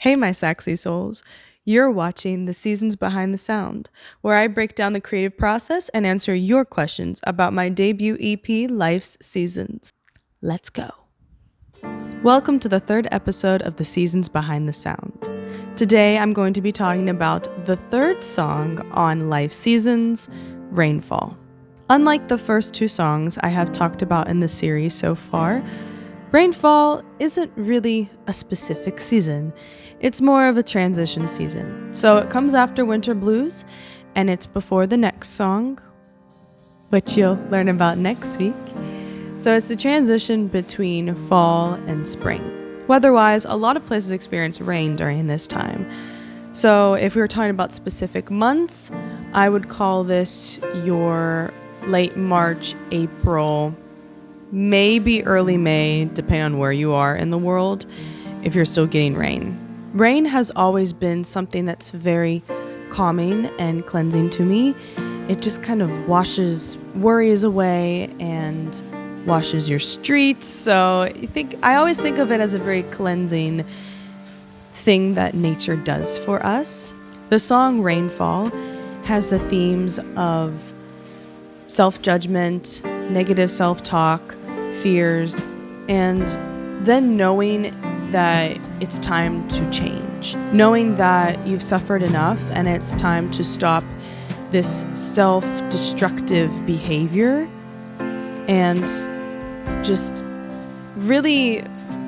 Hey, my Saxy souls. You're watching The Seasons Behind the Sound, where I break down the creative process and answer your questions about my debut EP, Life's Seasons. Let's go. Welcome to the third episode of The Seasons Behind the Sound. Today, I'm going to be talking about the third song on Life's Seasons, Rainfall. Unlike the first two songs I have talked about in the series so far, Rainfall isn't really a specific season. It's more of a transition season. So it comes after Winter Blues, and it's before the next song, which you'll learn about next week. So it's the transition between fall and spring. Weather-wise, a lot of places experience rain during this time. So if we were talking about specific months, I would call this your late March, April, maybe early May, depending on where you are in the world, if you're still getting rain. Rain has always been something that's very calming and cleansing to me. It just kind of washes worries away and washes your streets. So I always think of it as a very cleansing thing that nature does for us. The song Rainfall has the themes of self-judgment, negative self-talk, fears, and then knowing that it's time to change. Knowing that you've suffered enough and it's time to stop this self-destructive behavior and just really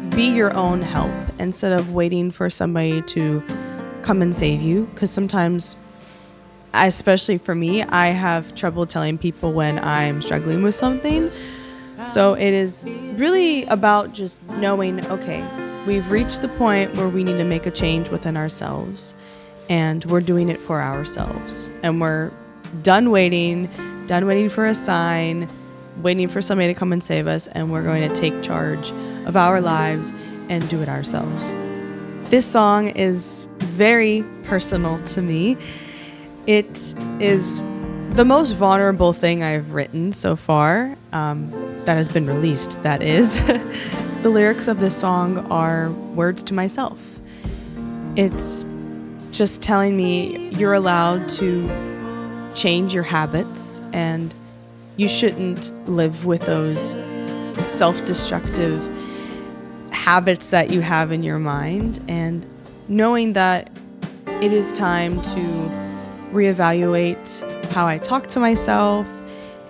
be your own help instead of waiting for somebody to come and save you. Because sometimes, especially for me, I have trouble telling people when I'm struggling with something. So it is really about just knowing, okay, we've reached the point where we need to make a change within ourselves, and we're doing it for ourselves. And we're done waiting for a sign, waiting for somebody to come and save us, and we're going to take charge of our lives and do it ourselves. This song is very personal to me. It is the most vulnerable thing I've written so far, that has been released, that is. The lyrics of this song are words to myself. It's just telling me you're allowed to change your habits and you shouldn't live with those self-destructive habits that you have in your mind, and knowing that it is time to reevaluate how I talk to myself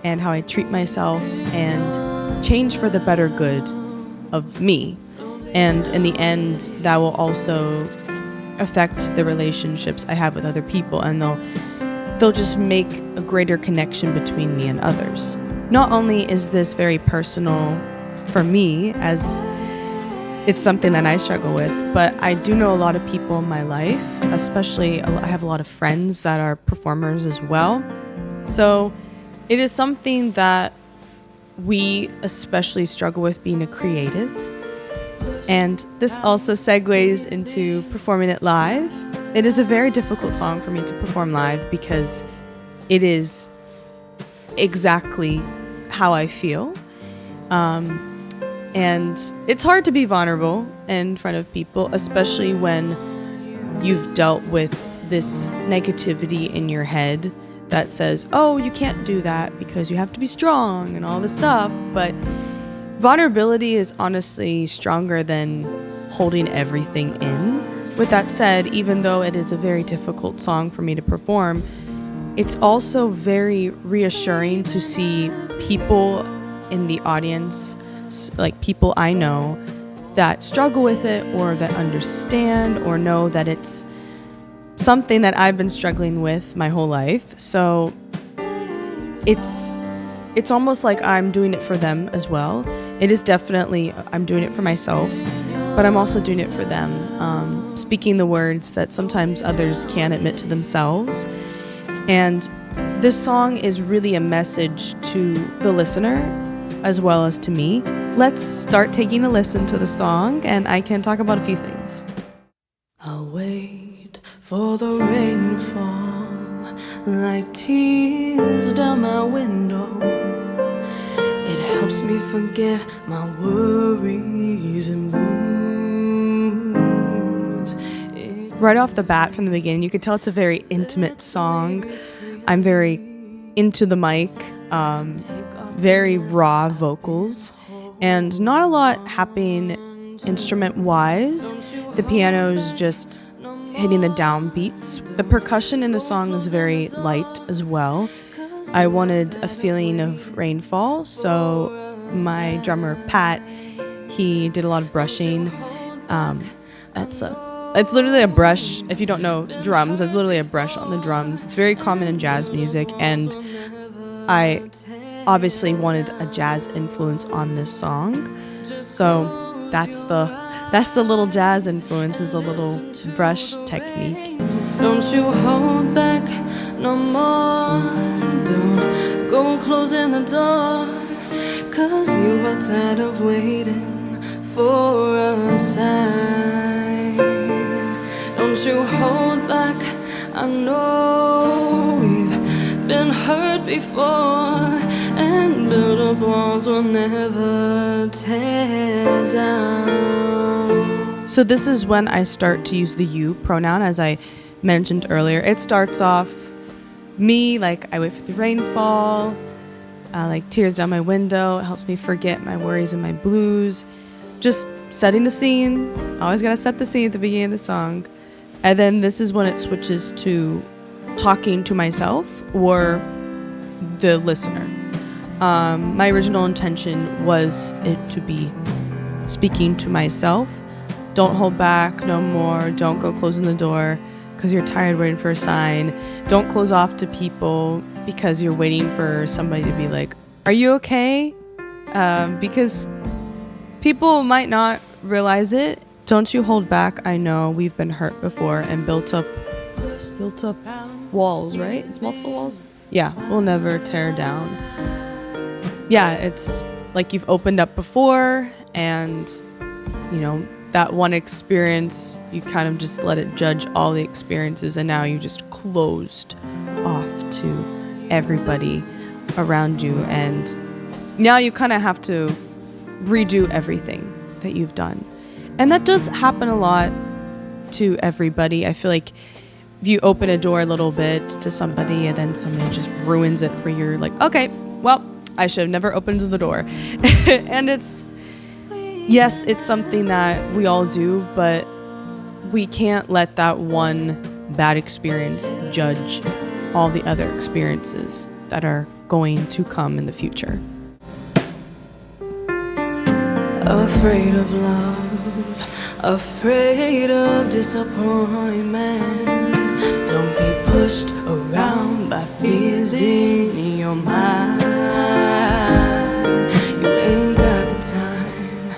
and how I treat myself and change for the better good of me. And in the end, that will also affect the relationships I have with other people, and they'll just make a greater connection between me and others. Not only is this very personal for me, as it's something that I struggle with, but I do know a lot of people in my life, especially I have a lot of friends that are performers as well. So it is something that we especially struggle with, being a creative. And this also segues into performing it live. It is a very difficult song for me to perform live because it is exactly how I feel. And it's hard to be vulnerable in front of people, especially when you've dealt with this negativity in your head that says, oh, you can't do that because you have to be strong and all this stuff. But vulnerability is honestly stronger than holding everything in. With that said, even though it is a very difficult song for me to perform, it's also very reassuring to see people in the audience, like people I know, that struggle with it or that understand or know that it's something that I've been struggling with my whole life. So it's almost like I'm doing it for them as well. It is definitely, I'm doing it for myself, but I'm also doing it for them. Speaking the words that sometimes others can't admit to themselves. And this song is really a message to the listener as well as to me. Let's start taking a listen to the song, and I can talk about a few things. I'll wait for the rainfall like tears down my window. It helps me forget my worries and wounds. right off the bat from the beginning, you could tell it's a very intimate song. I'm very into the mic, very raw vocals, and not a lot happening instrument-wise. The piano's just hitting the downbeats. The percussion in the song is very light as well. I wanted a feeling of Rainfall, so my drummer Pat, he did a lot of brushing. It's literally a brush. If you don't know drums, it's literally a brush on the drums. It's very common in jazz music, and I obviously wanted a jazz influence on this song. So that's the little jazz influence, is the little brush technique. Don't you hold back no more. Don't go closing the door, 'cause you are tired of waiting for a sign. Don't you hold back, I know we've been hurt before, and build up walls will never tear down. So this is when I start to use the you pronoun, as I mentioned earlier. It starts off me, like I wait for the rainfall, like tears down my window. It helps me forget my worries and my blues. Just setting the scene. Always gotta set the scene at the beginning of the song. And then this is when it switches to talking to myself or the listener. My original intention was it to be speaking to myself. Don't hold back no more. Don't go closing the door because you're tired waiting for a sign. Don't close off to people because you're waiting for somebody to be like, are you okay? Because people might not realize it. Don't you hold back. I know we've been hurt before and built up walls, right? It's multiple walls? Yeah, we'll never tear down. Yeah, it's like you've opened up before, and you know, that one experience, you kind of just let it judge all the experiences, and now you just closed off to everybody around you, and now you kind of have to redo everything that you've done. And that does happen a lot to everybody. I feel like if you open a door a little bit to somebody and then somebody just ruins it for you, like, okay, well, I should have never opened the door. And yes, it's something that we all do, but we can't let that one bad experience judge all the other experiences that are going to come in the future. Afraid of love, afraid of disappointment. Don't be pushed around by fears in your mind. You ain't got the time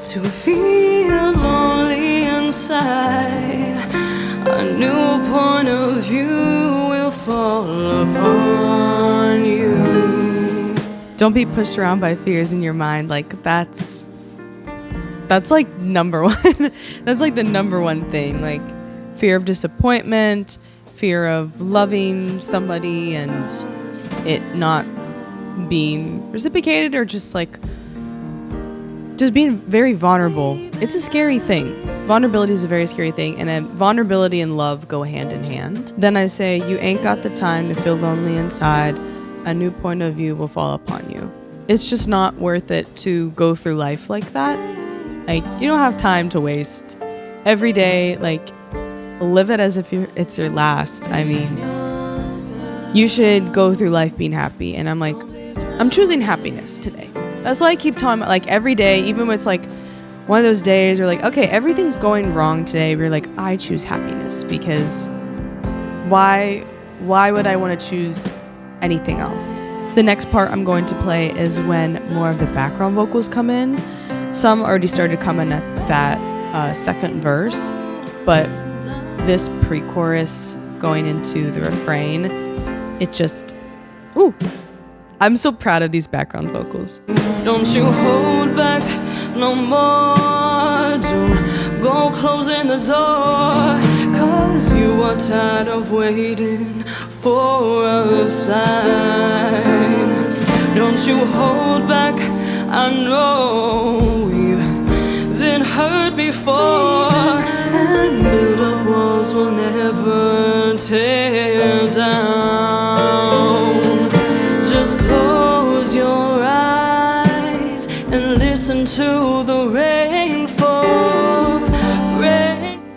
to feel lonely inside. A new point of view will fall upon you. Don't be pushed around by fears in your mind. Like that's like number one. That's like the number one thing. Like fear of disappointment, fear of loving somebody and it not being reciprocated, or just being very vulnerable. It's a scary thing. Vulnerability is a very scary thing, and vulnerability and love go hand in hand. Then I say, you ain't got the time to feel lonely inside. A new point of view will fall upon you. It's just not worth it to go through life like that. Like, you don't have time to waste. Every day, like, live it as if it's your last. I mean, you should go through life being happy. And I'm choosing happiness today. That's why I keep telling, like, every day, even when it's like one of those days where like, okay, everything's going wrong today, we're like, I choose happiness, because why would I want to choose anything else? The next part I'm going to play is when more of the background vocals come in. Some already started coming at that second verse, but this pre-chorus going into the refrain, it just, ooh, I'm so proud of these background vocals. Don't you hold back no more. Don't go closing the door, 'cause you are tired of waiting for a sign. Don't you hold back, I know we've been hurt before, and build up walls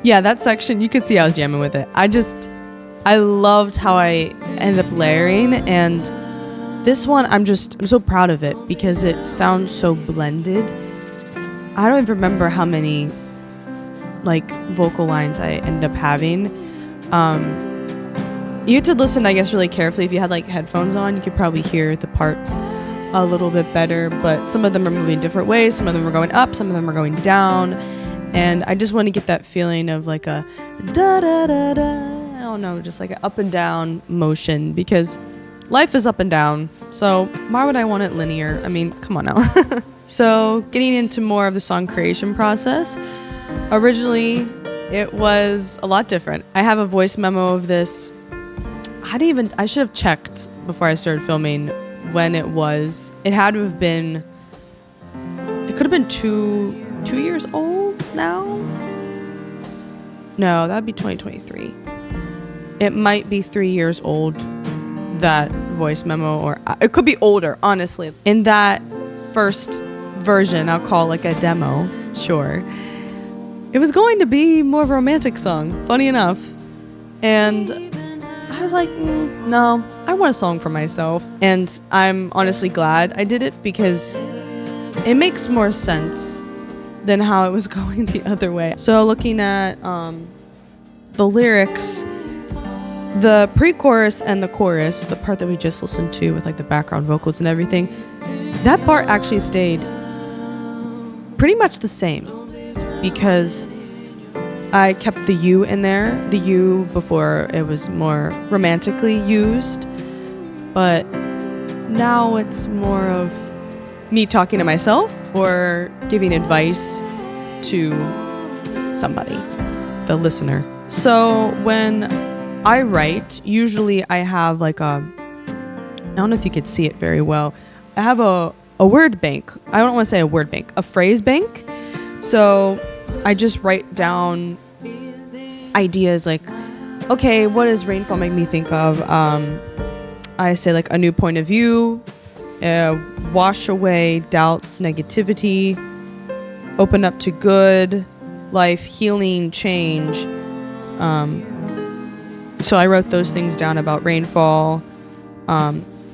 Yeah, that section, you could see I was jamming with it. I loved how I ended up layering, and this one, I'm so proud of it because it sounds so blended. I don't even remember how many like vocal lines I ended up having. You had to listen, I guess, really carefully. If you had like headphones on, you could probably hear the parts a little bit better, but some of them are moving different ways. Some of them are going up, some of them are going down. And I just want to get that feeling of like a da da da da. I don't know, just like an up and down motion, because life is up and down. So why would I want it linear? I mean, come on now. So getting into more of the song creation process. Originally, it was a lot different. I have a voice memo of this. I should have checked before I started filming when it was. It had to have been, it could have been two years old now. No, that'd be 2023. It might be 3 years old, that voice memo, or it could be older, honestly. In that first version, I'll call like a demo, sure. It was going to be more of a romantic song, funny enough. And I was like, no, I want a song for myself. And I'm honestly glad I did it, because it makes more sense than how it was going the other way. So looking at the lyrics, the pre-chorus and the chorus, the part that we just listened to with like the background vocals and everything, that part actually stayed pretty much the same, because I kept the U in there. The U before, it was more romantically used, but now it's more of me talking to myself or giving advice to somebody, the listener. So when I write, usually I have like I don't know if you could see it very well. I have a word bank. I don't want to say a word bank, a phrase bank. So I just write down ideas like, okay, what does Rainfall make me think of? I say like a new point of view, wash away doubts, negativity, open up to good, life, healing, change. So I wrote those things down about Rainfall. I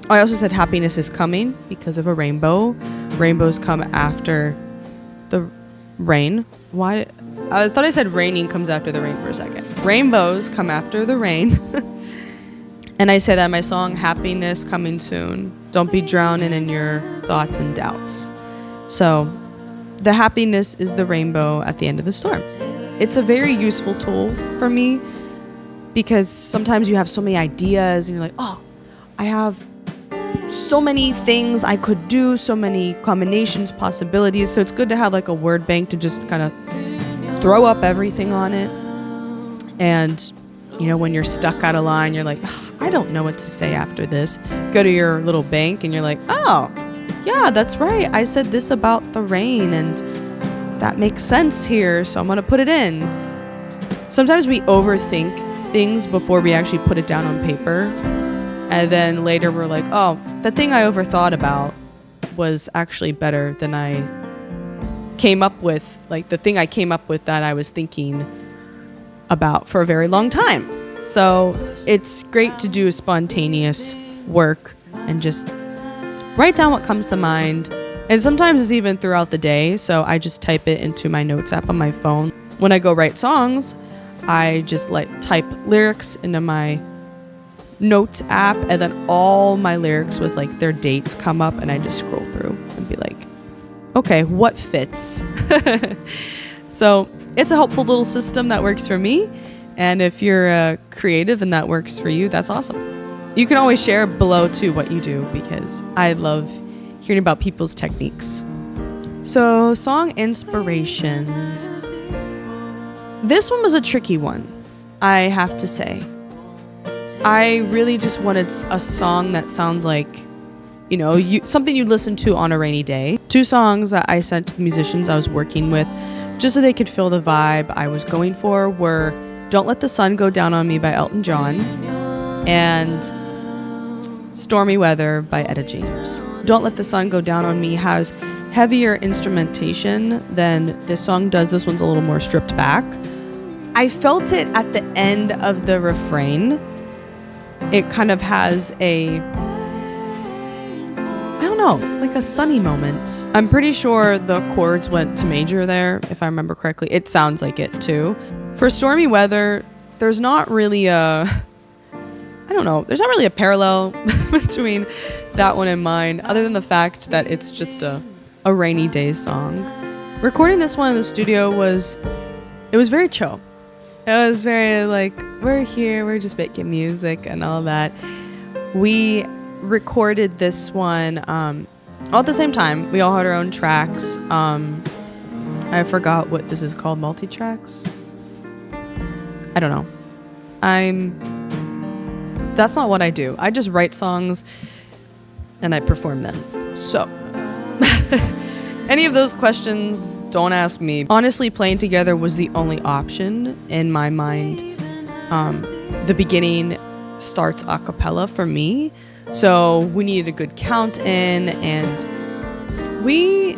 also said happiness is coming because of a rainbow. Rainbows come after the rain. Why? I thought I said raining comes after the rain for a second. Rainbows come after the rain. And I say that in my song, happiness coming soon. Don't be drowning in your thoughts and doubts. So the happiness is the rainbow at the end of the storm. It's a very useful tool for me, because sometimes you have so many ideas and you're like, oh, I have so many things I could do, so many combinations, possibilities. So it's good to have like a word bank to just kind of throw up everything on it. And, you know, when you're stuck out of line, you're like, oh, I don't know what to say after this. Go to your little bank and you're like, oh, yeah, that's right. I said this about the rain and that makes sense here. So I'm going to put it in. Sometimes we overthink things before we actually put it down on paper, and then later we're like, oh, the thing I overthought about was actually better than I came up with, like the thing I came up with that I was thinking about for a very long time. So it's great to do spontaneous work and just write down what comes to mind. And sometimes it's even throughout the day, so I just type it into my notes app on my phone. When I go write songs, I just type lyrics into my notes app, and then all my lyrics with like their dates come up, and I just scroll through and be like, okay, what fits? So it's a helpful little system that works for me. And if you're creative and that works for you, that's awesome. You can always share below too what you do, because I love hearing about people's techniques. So song inspirations. This one was a tricky one, I have to say. I really just wanted a song that sounds like, you know, something you'd listen to on a rainy day. 2 songs that I sent to the musicians I was working with, just so they could feel the vibe I was going for, were Don't Let the Sun Go Down on Me by Elton John and Stormy Weather by Etta James. Don't Let the Sun Go Down on Me has heavier instrumentation than this song does. This one's a little more stripped back. I felt it at the end of the refrain. It kind of has a, I don't know, like a sunny moment. I'm pretty sure the chords went to major there, if I remember correctly. It sounds like it too. For Stormy Weather, there's not really a parallel between that one and mine, other than the fact that it's just a rainy day song. Recording this one in the studio was very chill. It was very like, we're here, we're just making music and all that. We recorded this one all at the same time. We all had our own tracks. I forgot what this is called, multi-tracks? I don't know. That's not what I do. I just write songs and I perform them. So, any of those questions, don't ask me. Honestly, playing together was the only option in my mind. The beginning starts a cappella for me, so we needed a good count in, and we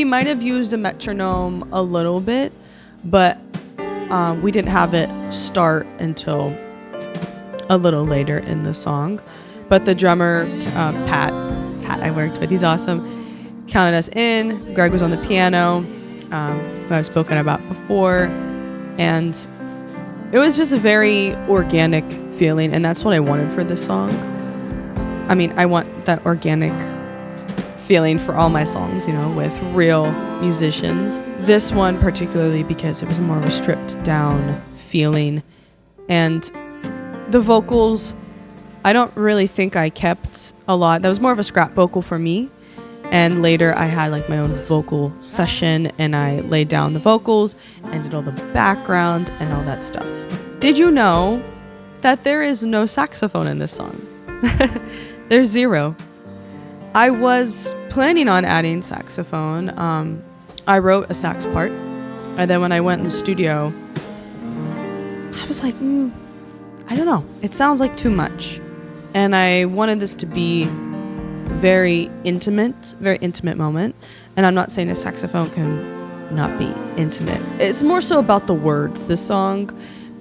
might have used a metronome a little bit, but we didn't have it start until a little later in the song. But the drummer, Pat I worked with, he's awesome, counted us in. Greg was on the piano, who I've spoken about before, and it was just a very organic feeling, and that's what I wanted for this song. I mean, I want that organic feeling for all my songs, with real musicians. This one particularly because it was more of a stripped down feeling, and the vocals, I don't really think I kept a lot. That was more of a scrap vocal for me. And later I had like my own vocal session, and I laid down the vocals and did all the background and all that stuff. Did you know that there is no saxophone in this song? There's zero. I was planning on adding saxophone. I wrote a sax part, and then when I went in the studio, I was like, I don't know. It sounds like too much. And I wanted this to be very intimate moment. And I'm not saying a saxophone can not be intimate. It's more so about the words, this song,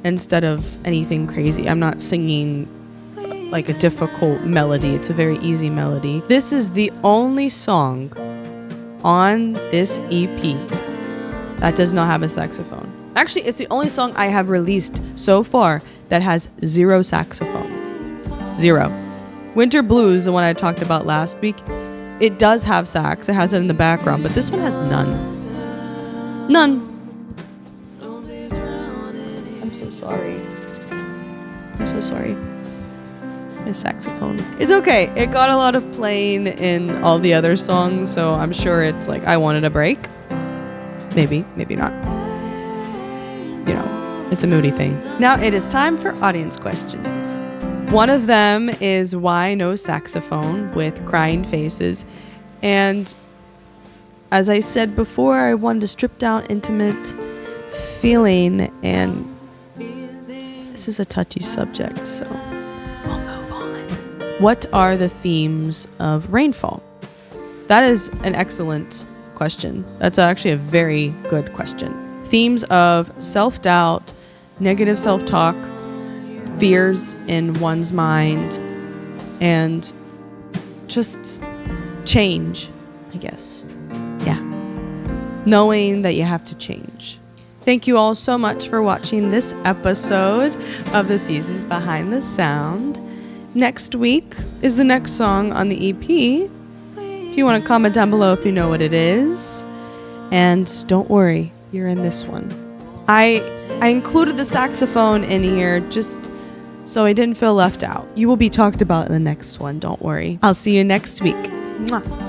instead of anything crazy. I'm not singing like a difficult melody. It's a very easy melody. This is the only song on this EP that does not have a saxophone. Actually, it's the only song I have released so far that has zero saxophone. Zero. Winter Blues, the one I talked about last week, it does have sax. It has it in the background, but this one has none. None. I'm so sorry. My saxophone. It's okay. It got a lot of playing in all the other songs, so I'm sure it's like I wanted a break. Maybe not. It's a moody thing. Now it is time for audience questions. One of them is why no saxophone with crying faces. And as I said before, I wanted to strip down intimate feeling, and this is a touchy subject, so we'll move on. What are the themes of Rainfall? That is an excellent question. That's actually a very good question. Themes of self-doubt, negative self-talk, fears in one's mind, and just change, I guess. Yeah. Knowing that you have to change. Thank you all so much for watching this episode of the Seasons Behind the Sound. Next week is the next song on the EP. If you want to comment down below if you know what it is. And don't worry, you're in this one. I included the saxophone in here just so I didn't feel left out. You will be talked about in the next one, don't worry. I'll see you next week. Mwah.